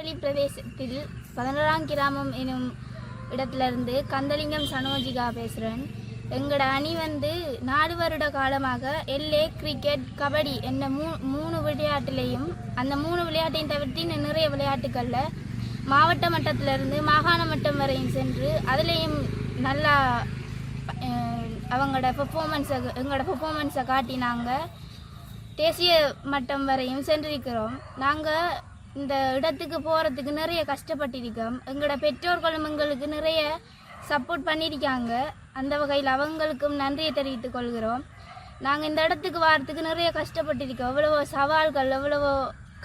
காவிரி பிரதேசத்தில் 11ஆம் கிராமம் எனும் இடத்திலிருந்து கந்தலிங்கம் சனோஜிகா பேசுகிறேன். எங்களோட அணி 4 வருட காலமாக எல்ஏ, கிரிக்கெட், கபடி என்ன மூணு விளையாட்டுலேயும் அந்த 3 விளையாட்டையும் தவிர்த்து நிறைய விளையாட்டுகளில் மாவட்ட மட்டத்திலிருந்து மாகாண மட்டம் வரையும் சென்று அதிலேயும் நல்லா எங்களோட பெர்ஃபார்மன்ஸை காட்டினாங்க. தேசிய மட்டம் வரையும் சென்றிருக்கிறோம். நாங்கள் இந்த இடத்துக்கு போகிறதுக்கு நிறைய கஷ்டப்பட்டிருக்கோம். எங்களோட பெற்றோர்களும் எங்களுக்கு நிறைய சப்போர்ட் பண்ணியிருக்காங்க. அந்த வகையில் அவங்களுக்கும் நன்றியை தெரிவித்துக் கொள்கிறோம். நாங்கள் இந்த இடத்துக்கு வர்றதுக்கு நிறைய கஷ்டப்பட்டிருக்கோம். எவ்வளவோ சவால்கள், எவ்வளவோ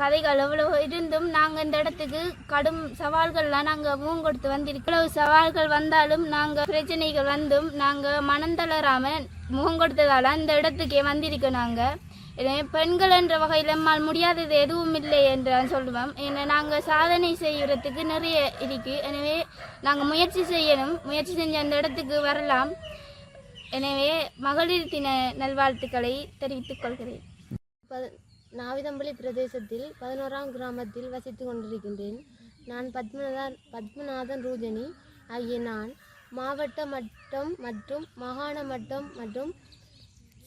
கதைகள், எவ்வளவோ இருந்தும் நாங்கள் இந்த இடத்துக்கு கடும் சவால்கள்லாம் நாங்கள் முகங்கொடுத்து வந்திருக்கோம். எவ்வளவு சவால்கள் வந்தாலும் நாங்கள் பிரச்சனைகள் வந்தும் நாங்கள் மனம் தளராமல் முகங்கொடுத்ததால் இந்த இடத்துக்கே வந்திருக்கோம். நாங்கள் பெண்கள் என்ற வகையில் நம்மால் முடியாதது எதுவும் இல்லை என்று சொல்லுவோம். ஏன்னா நாங்கள் சாதனை செய்கிறதுக்கு நிறைய இருக்குது. எனவே நாங்கள் முயற்சி செய்யணும். முயற்சி செஞ்சு அந்த இடத்துக்கு வரலாம். எனவே மகளிர் தின நல்வாழ்த்துக்களை தெரிவித்துக் கொள்கிறேன். நாவிதம்பள்ளி பிரதேசத்தில் 11ஆம் கிராமத்தில் வசித்து கொண்டிருக்கின்றேன். நான் பத்மநாதன் ரூஜனி ஆகிய நான் மாவட்ட மட்டம் மற்றும் மாகாண மட்டம் மற்றும்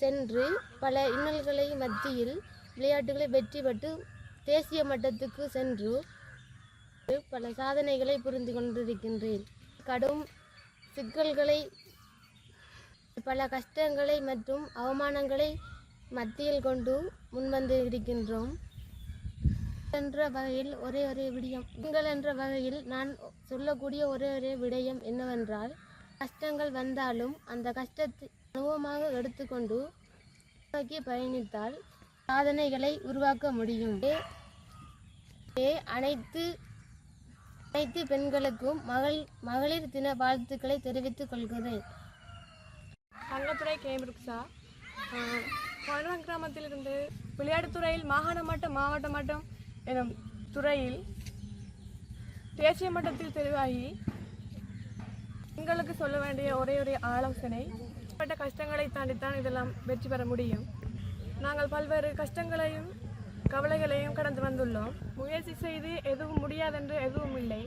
சென்று பல இன்னல்களை மத்தியில் விளையாட்டுகளை வெற்றி பெற்று தேசிய மட்டத்துக்கு சென்று பல சாதனைகளை புரிந்து கொண்டிருக்கின்றேன். கடும் சிக்கல்களை, பல கஷ்டங்களை மற்றும் அவமானங்களை மத்தியில் கொண்டு முன்வந்து இருக்கின்றோம். என்ற வகையில் ஒரே விடயம் பெண்கள் என்ற வகையில் நான் சொல்லக்கூடிய ஒரே விடயம் என்னவென்றால், கஷ்டங்கள் வந்தாலும் அந்த கஷ்டத்தை அனுபவமாக எடுத்துக்கொண்டு நோக்கி பயணித்தால் சாதனைகளை உருவாக்க முடியும். அனைத்து பெண்களுக்கும் மகளிர் தின வாழ்த்துக்களை தெரிவித்துக் கொள்கிறேன். தங்கத்துறை கேமிருக்ஸா 11ஆம் கிராமத்திலிருந்து விளையாட்டுத்துறையில் மாகாண மட்டம், மாவட்ட மட்டம் எனும் துறையில் தேசிய மட்டத்தில் தெரிவாகி எங்களுக்கு சொல்ல வேண்டிய ஒரே ஆலோசனை, பட்ட கஷ்டங்களை தாண்டித்தான் இதெல்லாம் வெற்றி பெற முடியும். நாங்கள் பல்வேறு கஷ்டங்களையும் கவலைகளையும் கடந்து வந்துள்ளோம். முயற்சி செய்து எதுவும் முடியாதென்று எதுவும் இல்லை.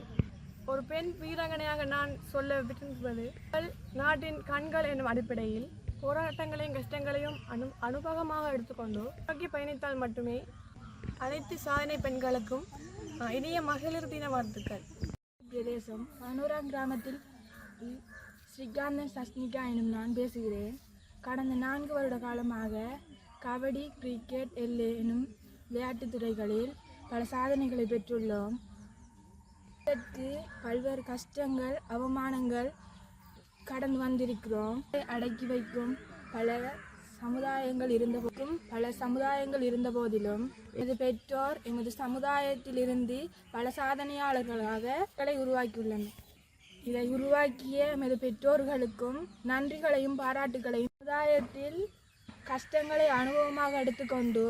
ஒரு பெண் வீராங்கனையாக நான் சொல்ல விரும்புவது, நாட்டின் கண்கள் என்னும் அடிப்படையில் போராட்டங்களையும் கஷ்டங்களையும் அனுபவமாக எடுத்துக்கொண்டு நோக்கி பயணித்தால் மட்டுமே அனைத்து சாதனை பெண்களுக்கும் இனிய மகளிர் தின வாழ்த்துக்கள். பிரதேசம் 11ஆம் கிராமத்தில் ஸ்ரீகாந்தன் சஸ்னிகா எனும் நான் பேசுகிறேன். கடந்த 4 வருட காலமாக கபடி, கிரிக்கெட், எல்ஏ எனும் விளையாட்டுத் துறைகளில் பல சாதனைகளை பெற்றுள்ளோம். இதற்கு பல்வேறு கஷ்டங்கள், அவமானங்கள் கடந்து வந்திருக்கிறோம். அடக்கி வைக்கும் பல சமுதாயங்கள் இருந்த போதிலும் எமது பெற்றோர் எமது சமுதாயத்திலிருந்து பல சாதனையாளர்களாக உருவாக்கியுள்ளனர். இதை உருவாக்கிய எமது பெற்றோர்களுக்கும் நன்றிகளையும் பாராட்டுகளையும், சமுதாயத்தில் கஷ்டங்களை அனுபவமாக எடுத்துக்கொண்டு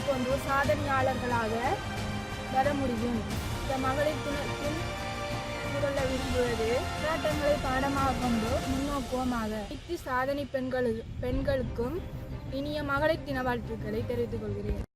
போன்ற சாதனையாளர்களாக வர முடியும். இந்த மகளிர் தினத்தில் சொல்ல விரும்புவது, போராட்டங்களை பாடமாக கொண்டு முன்னோக்குவமாக சாதனை பெண்களுக்கும் இனிய மகளிர் தின வாழ்த்துக்களை தெரிவித்துக் கொள்கிறேன்.